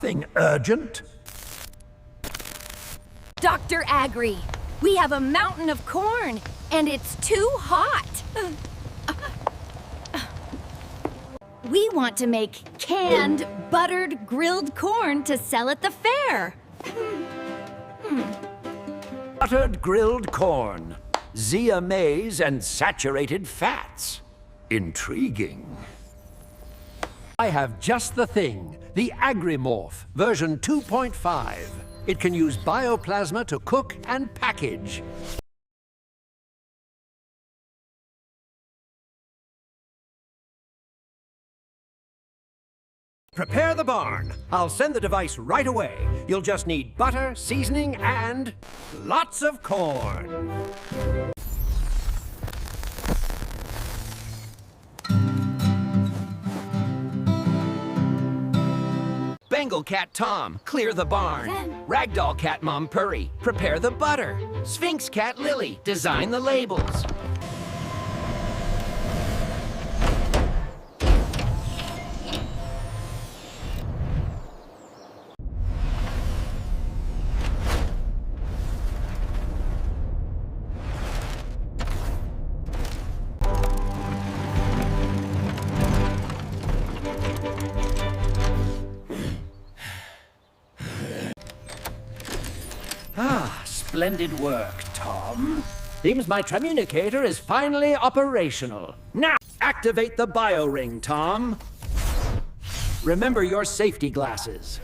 Thing urgent? Dr. Agri, we have a mountain of corn, and it's too hot. We want to make canned, buttered, grilled corn to sell at the fair. Buttered grilled corn, Zea maize, and saturated fats. Intriguing. I have just the thing, the Agri Morph, version 2.5. It can use bioplasma to cook and package. Prepare the barn. I'll send the device right away. You'll just need butter, seasoning, and lots of corn. Bengal Cat Tom, clear the barn. Ragdoll Cat Mom Purry, prepare the butter. Sphinx Cat Lily, design the labels. Splendid work, Tom. Seems my communicator is finally operational. Now, activate the bio ring, Tom. Remember your safety glasses.